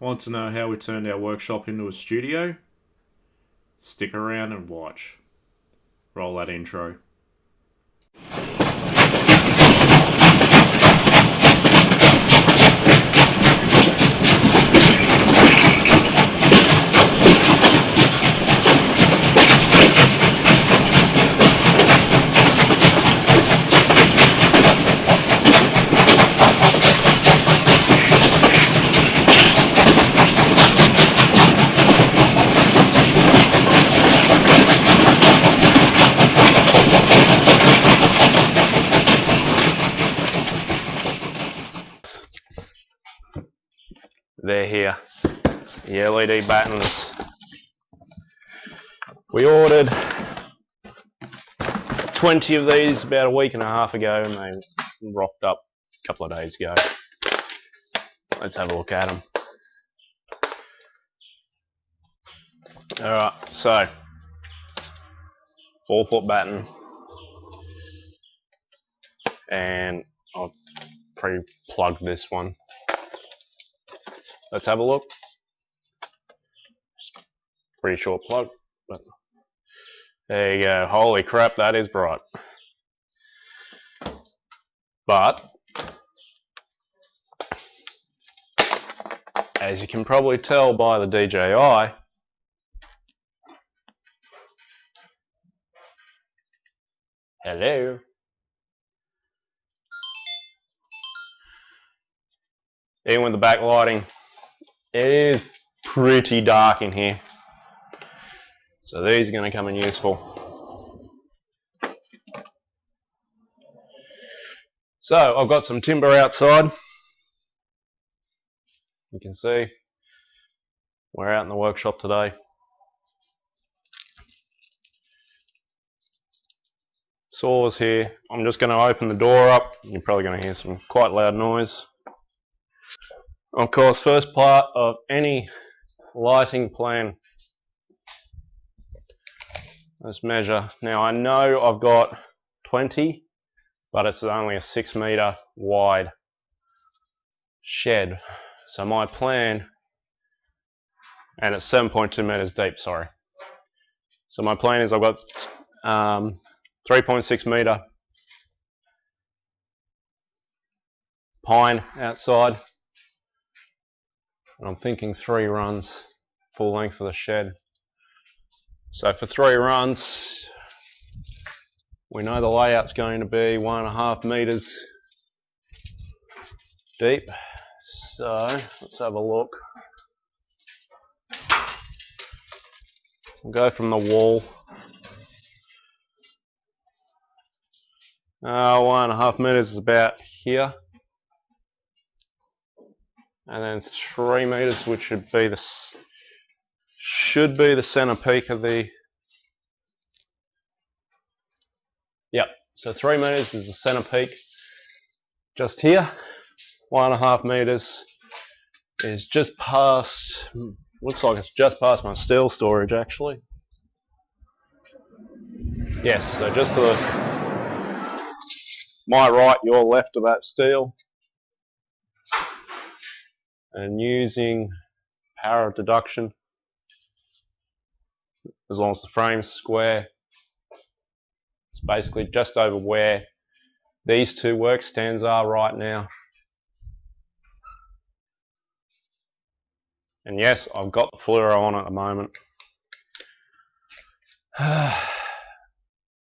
Want to know how we turned our workshop into a studio? Stick around and watch. Roll that intro. They're here, the LED battens. We ordered 20 of these about a week and a half ago and they rocked up a couple of days ago. Let's have a look at them. Alright, so 4-foot batten, and I'll pre-plug this one. Let's have a look. Pretty short plug, but there you go. Holy crap, that is bright. But as you can probably tell by the DJI, hello. Even with the backlighting, it is pretty dark in here. So these are going to come in useful. So I've got some timber outside. You can see we're out in the workshop today. Saws here. I'm just going to open the door up. You're probably going to hear some quite loud noise. Of course, first part of any lighting plan. Let's measure. Now I know I've got 20, but it's only a 6 metre wide shed. So my plan, and it's 7.2 metres deep, sorry. So my plan is I've got 3.6 metre pine outside. And I'm thinking 3 runs, full length of the shed. So for 3 runs, we know the layout's going to be 1.5 metres deep. So let's have a look. We'll go from the wall. 1.5 metres is about here. And then 3 metres, which should be the centre peak of the. Yep. So 3 metres is the centre peak. Just here. 1.5 metres is just past. Looks like it's just past my steel storage, actually. Yes. So just to my right, your left of that steel. And using power of deduction, as long as the frame's square, it's basically just over where these 2 work stands are right now. And yes, I've got the fluoro on at the moment.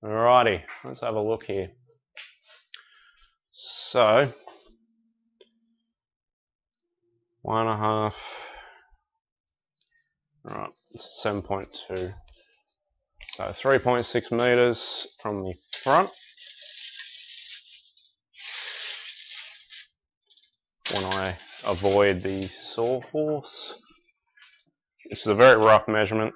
Alrighty, let's have a look here. So 1.5, right, 7.2. So 3.6 metres from the front. When I avoid the sawhorse. This is a very rough measurement.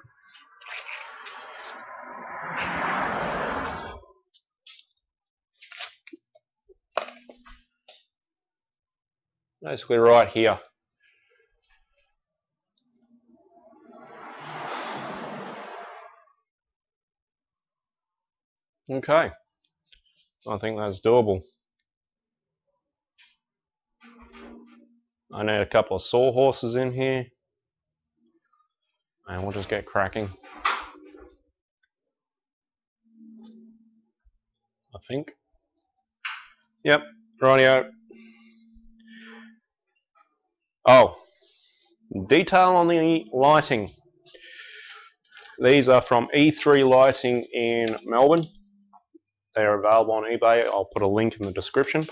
Basically right here. Okay, I think that's doable. I need a couple of sawhorses in here, and we'll just get cracking. I think. Yep, rightio. Oh, detail on the lighting. These are from E3 Lighting in Melbourne. They are available on eBay. I'll put a link in the description.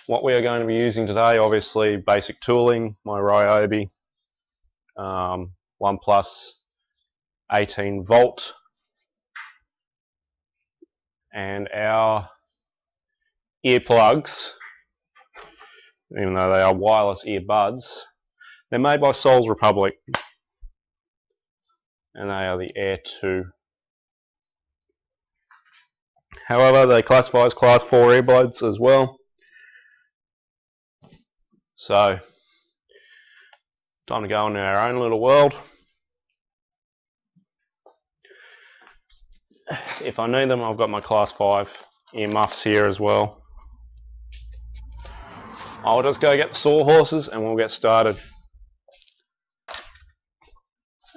What we are going to be using today, obviously basic tooling, my Ryobi, OnePlus 18 volt, and our earplugs, even though they are wireless earbuds. They're made by Soul's Republic, and they are the Air 2. However, they classify as Class 4 earbuds as well. So, time to go into our own little world. If I need them, I've got my Class 5 earmuffs here as well. I'll just go get the sawhorses and we'll get started.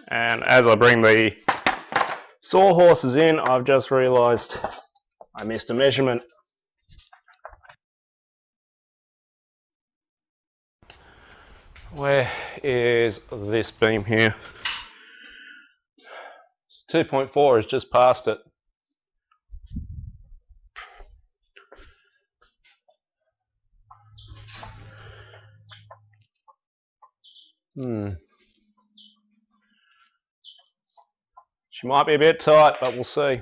And as I bring the sawhorses in, I've just realised I missed a measurement. Where is this beam here? 2.4 is just past it. She might be a bit tight, but we'll see.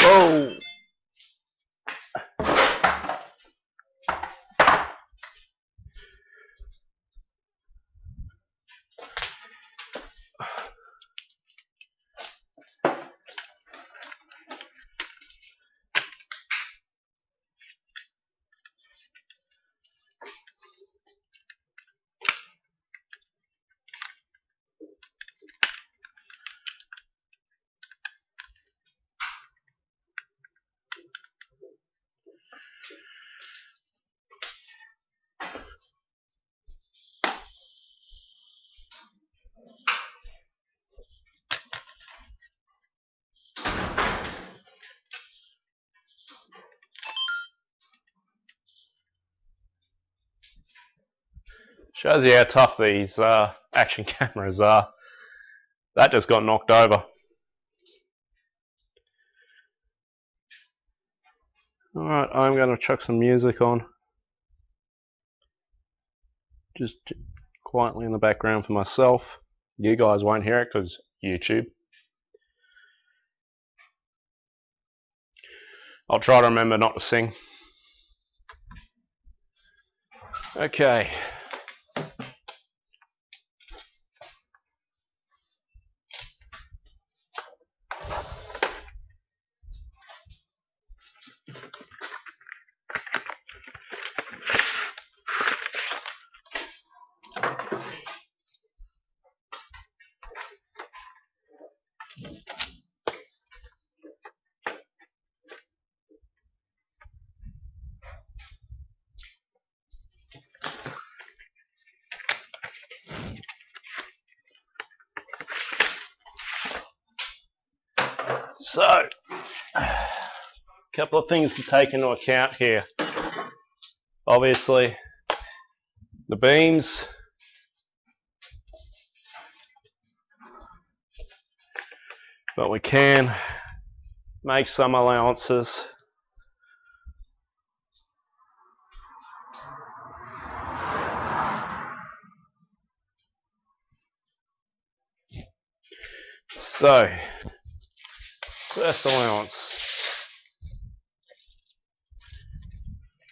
Whoa! Shows you how tough these action cameras are. That just got knocked over. Alright, I'm going to chuck some music on. Just quietly in the background for myself. You guys won't hear it because YouTube. I'll try to remember not to sing. Okay. So, a couple of things to take into account here. Obviously, the beams, but we can make some allowances. So, first allowance,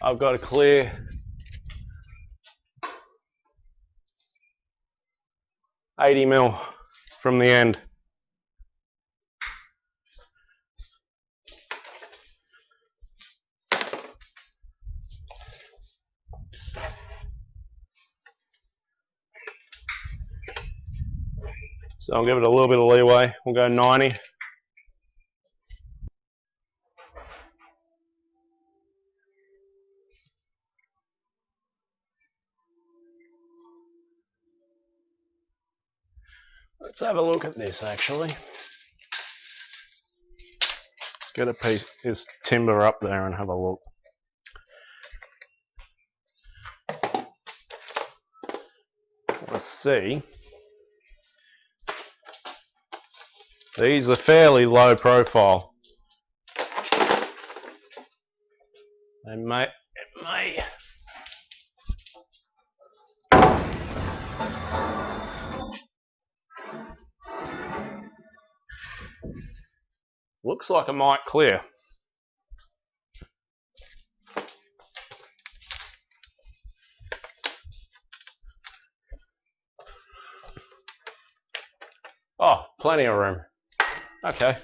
I've got to clear 80mm from the end. So I'll give it a little bit of leeway. We'll go 90. Let's have a look at this actually. Get a piece of this timber up there and have a look. Let's see. These are fairly low profile. It may. Looks like it might clear. Oh, plenty of room. Okay.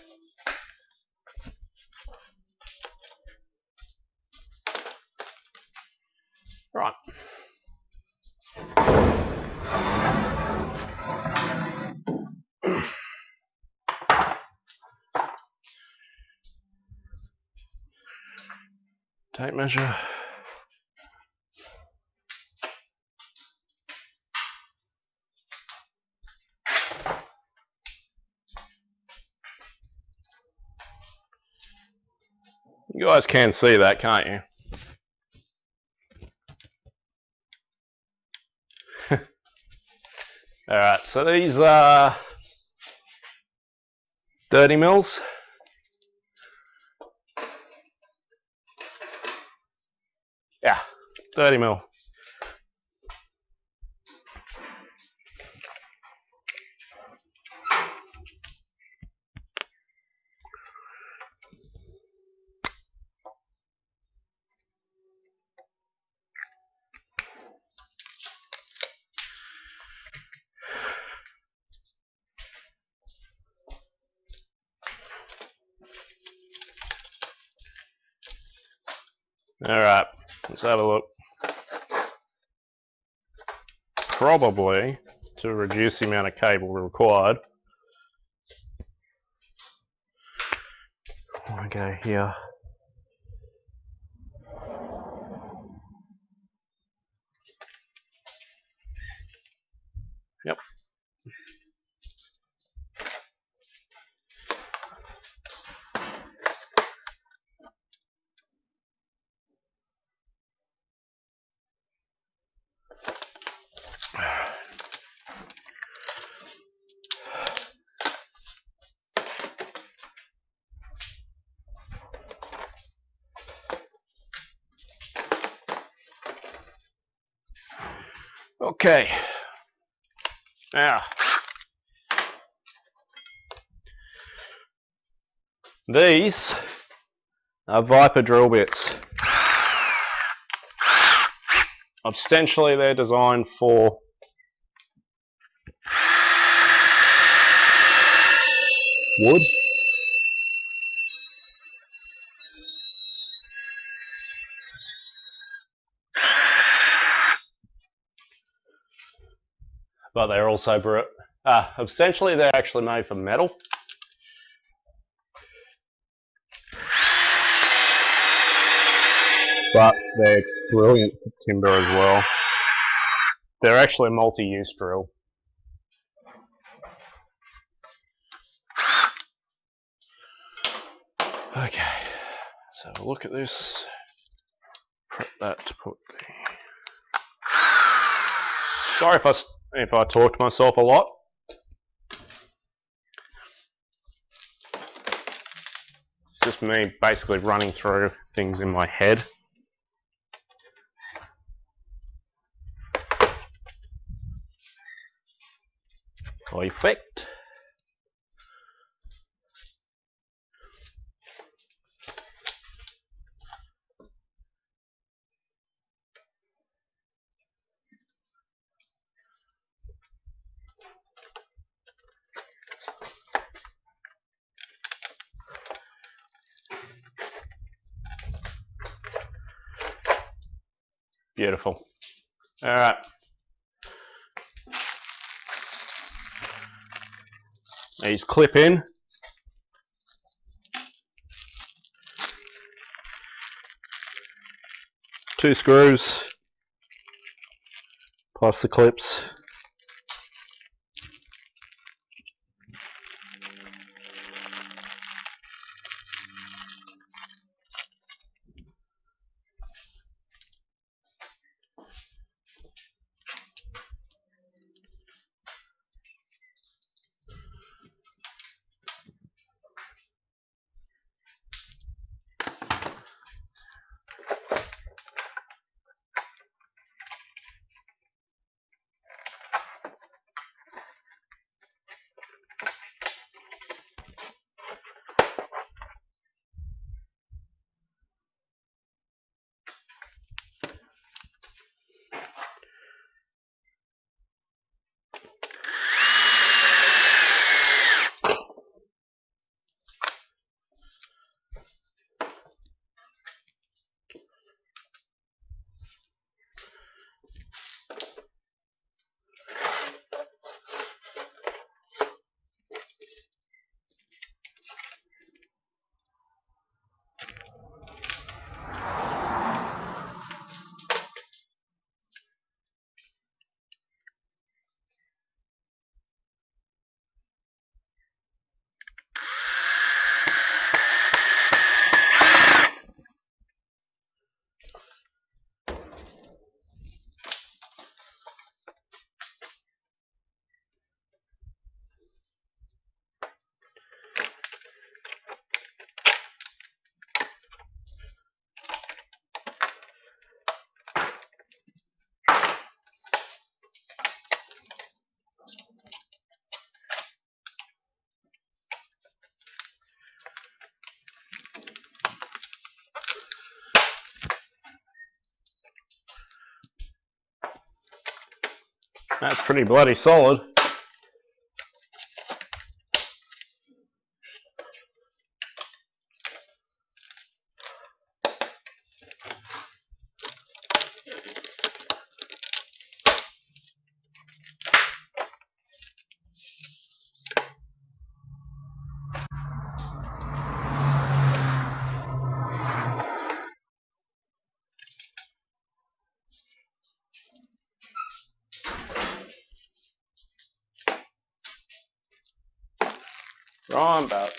Right. Tape measure. You guys can see that, can't you? Alright, so these are 30 mils. Yeah, 30 mil. Alright, let's have a look. Probably, to reduce the amount of cable required, I go here. Yep. Okay. Now, these are Viper drill bits. Ostensibly, they're designed for wood. But they're also ostensibly they're actually made for metal. But they're brilliant for timber as well. They're actually a multi-use drill. Okay, let's have a look at this. Prep that to put the... Sorry if I talk to myself a lot. It's just me basically running through things in my head. Perfect. Beautiful. All right. these clip in. Two screws plus the clips. That's pretty bloody solid. Right about.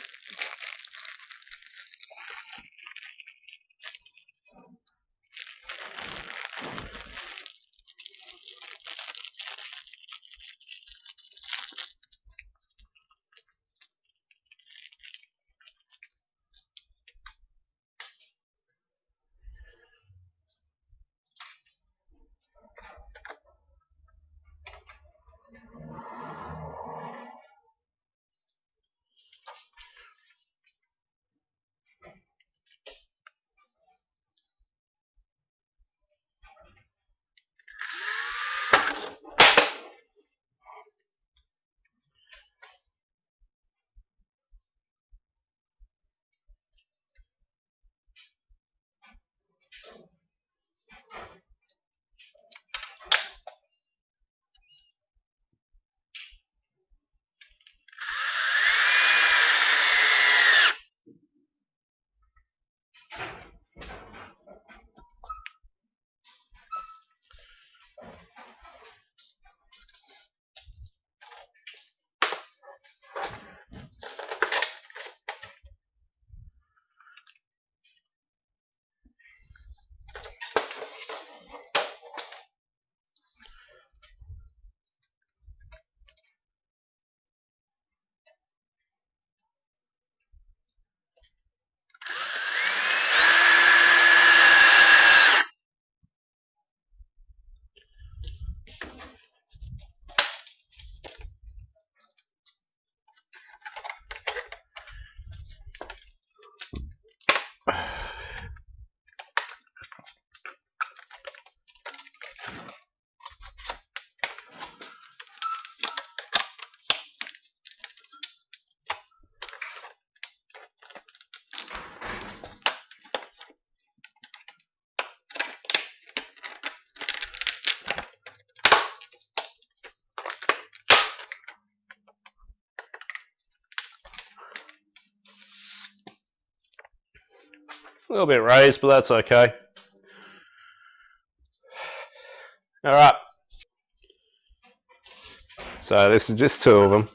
little bit raised, but that's okay. Alright. So this is just 2 of them.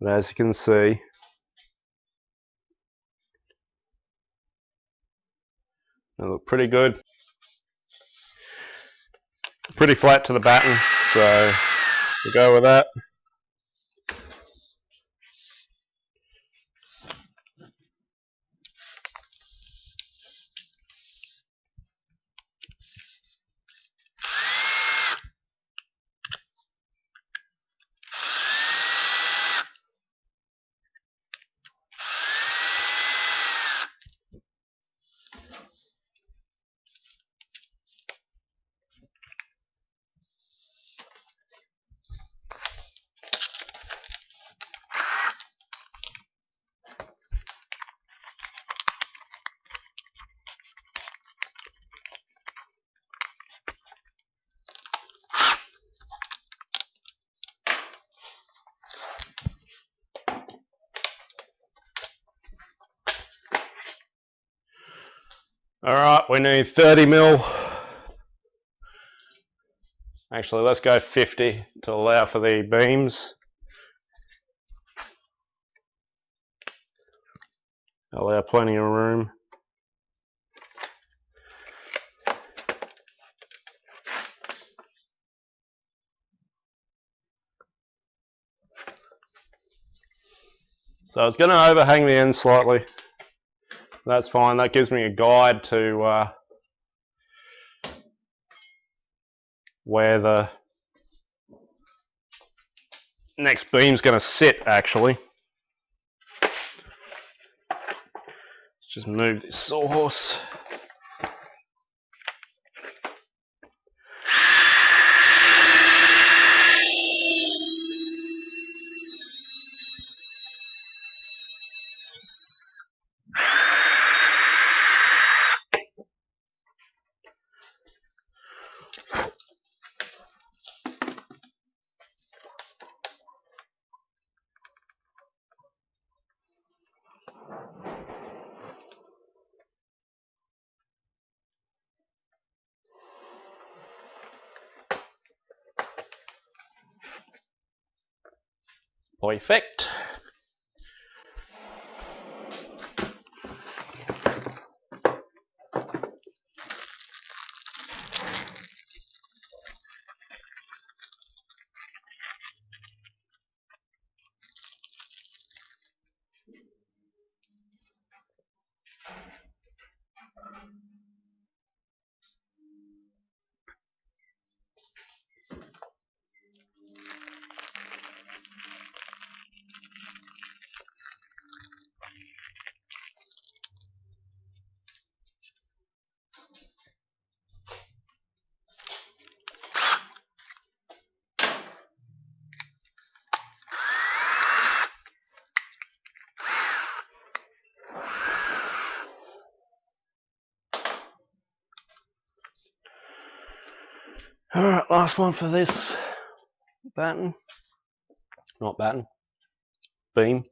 But as you can see, they look pretty good. Pretty flat to the batten, so we'll go with that. Alright, we need 30 mil. Actually, let's go 50 to allow for the beams. Allow plenty of room. So it's going to overhang the end slightly. That's fine. That gives me a guide to where the next beam's going to sit, actually. Let's just move this sawhorse. Perfect. Alright, last one for this batten. Not batten. Beam.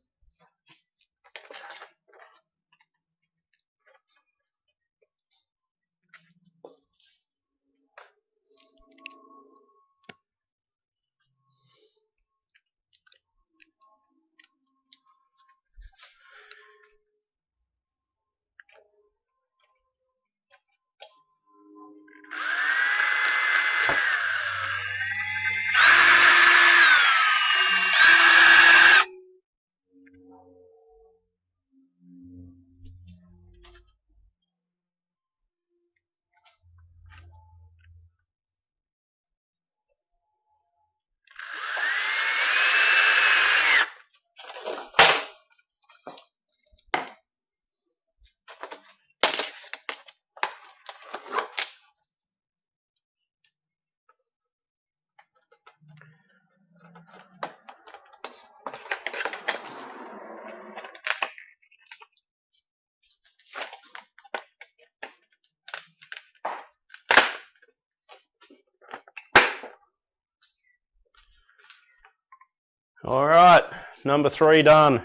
Alright, number 3 done.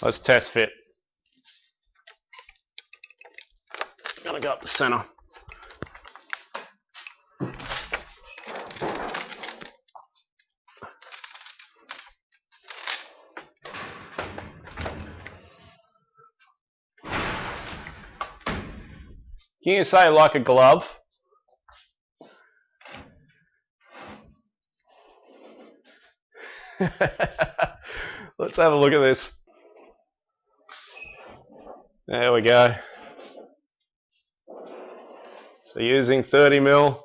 Let's test fit. I'm gonna go up the center. Can you say like a glove? Let's have a look at this. There we go. So using 30mm,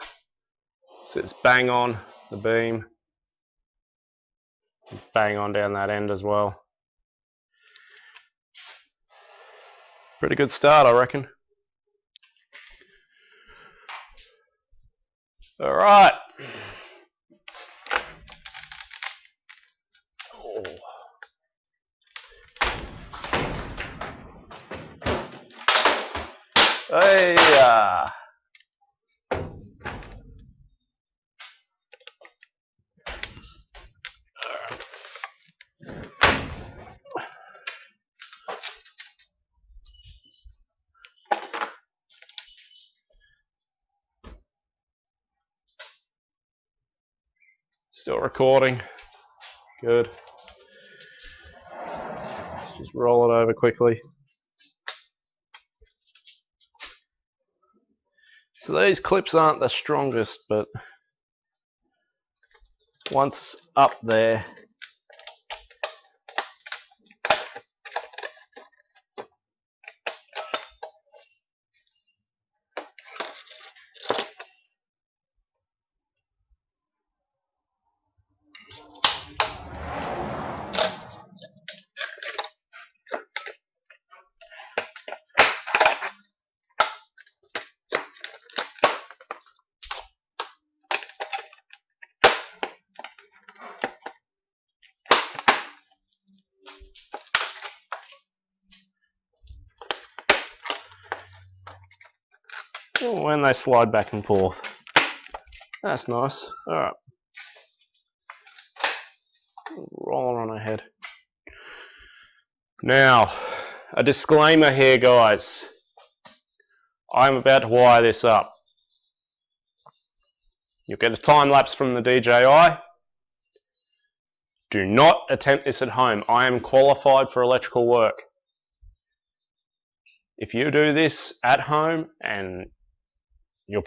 sits bang on the beam, bang on down that end as well. Pretty good start, I reckon. All right. Oh. Hey, Still recording. Good. Let's just roll it over quickly. So these clips aren't the strongest, but once up there, when they slide back and forth. That's nice. Alright. Rolling on ahead. Now, a disclaimer here, guys. I'm about to wire this up. You'll get a time lapse from the DJI. Do not attempt this at home. I am qualified for electrical work. If you do this at home and your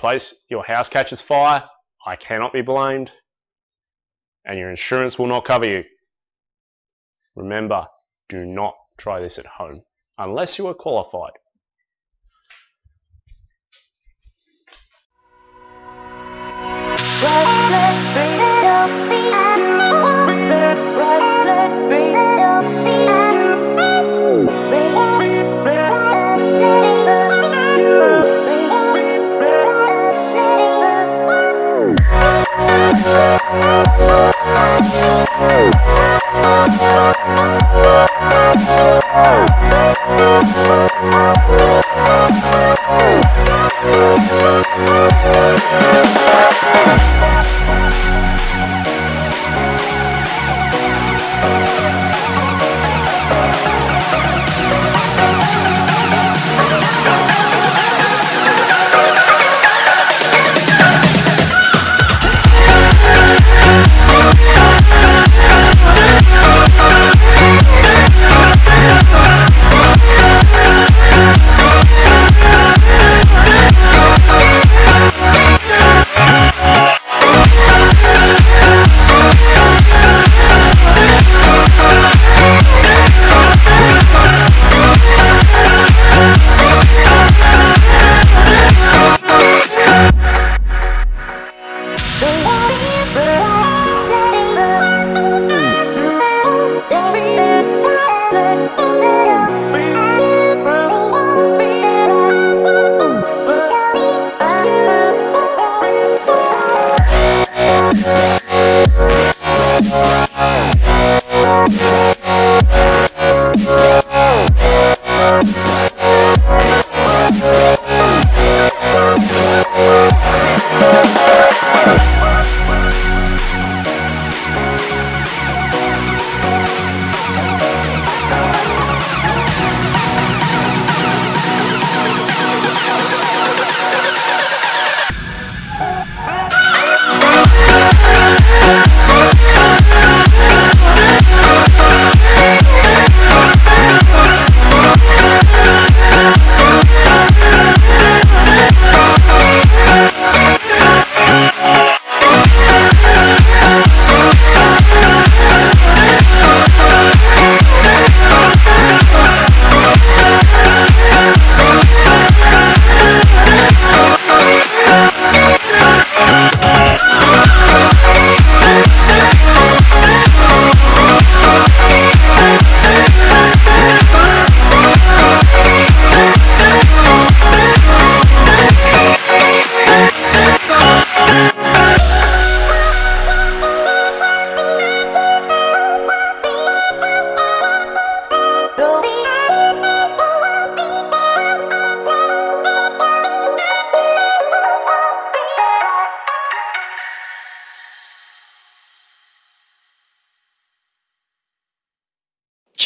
house catches fire, I cannot be blamed, and your insurance will not cover you. Remember, do not try this at home unless you are qualified.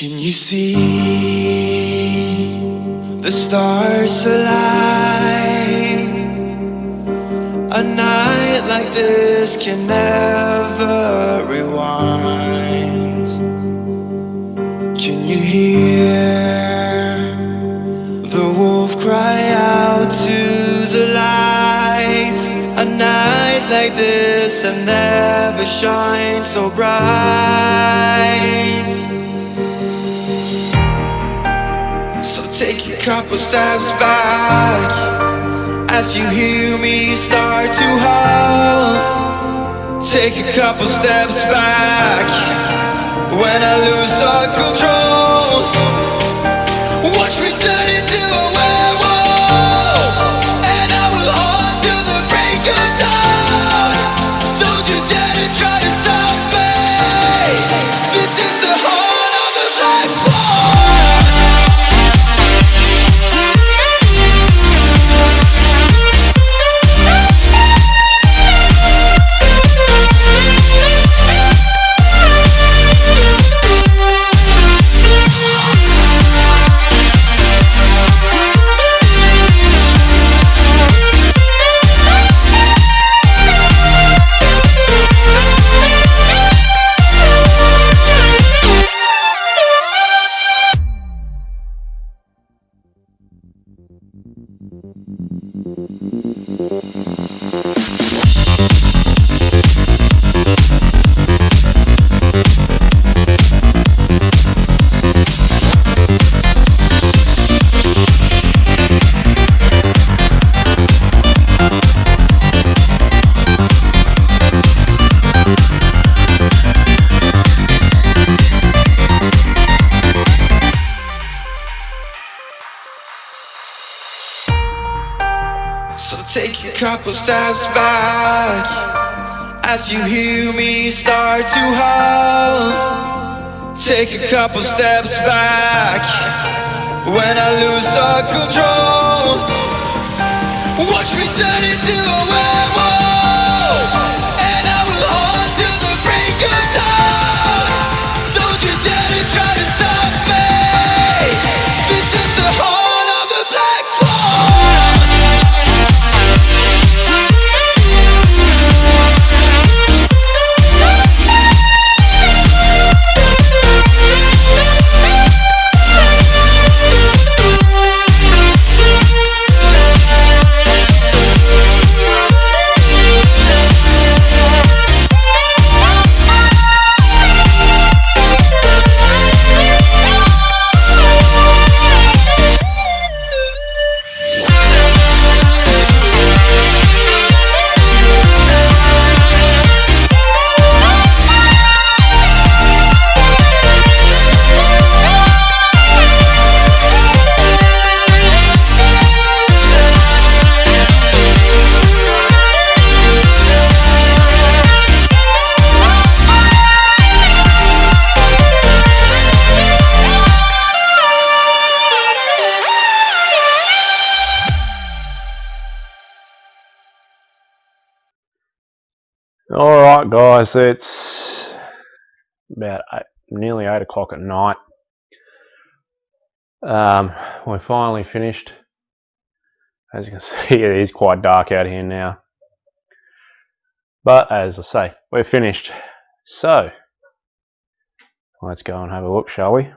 Can you see the stars align? A night like this can never rewind. Can you hear the wolf cry out to the light? A night like this will never shine so bright. So take a couple steps back as you hear me start to howl. Take a couple steps back when I lose all control. Watch me turn into a werewolf, and I will haunt till the break of dawn. Don't you dare to try to stop me. This is the heart of the Black So take a couple steps back as you hear me start to howl. Take a couple steps back when I lose all control. Watch me turn into a werewolf, and I will haunt till the break of dawn. Don't you dare to try to stop me. This is the heart of the Black Swan. Alright guys, it's about nearly 8 o'clock at night. We're finally finished. As you can see, it is quite dark out here now. But as I say, we're finished. So, let's go and have a look, shall we?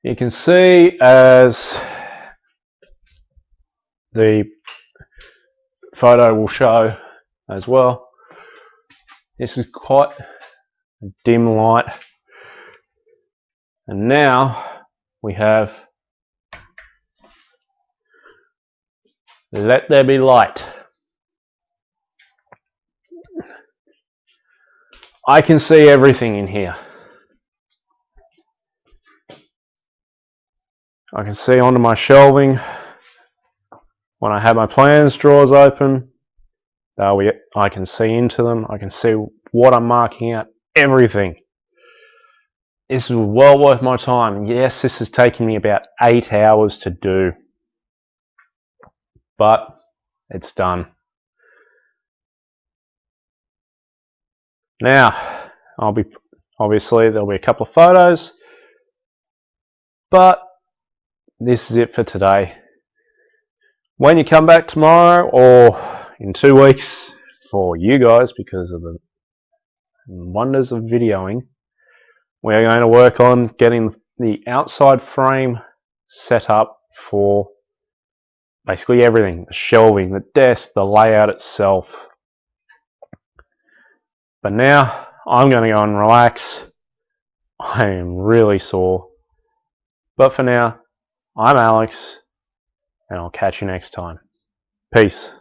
You can see, as the photo will show as well, this is quite a dim light, and now we have Let There Be Light. I can see everything in here. I can see onto my shelving when I have my plans drawers open. I can see into them. I can see what I'm marking out. Everything. This is well worth my time. Yes, this has taken me about 8 hours to do, but it's done. Now, Obviously there'll be a couple of photos, but this is it for today. When you come back tomorrow or in 2 weeks for you guys, because of the wonders of videoing, we are going to work on getting the outside frame set up for basically everything: the shelving, the desk, the layout itself. But now I'm going to go and relax. I am really sore. But for now, I'm Alex, and I'll catch you next time. Peace.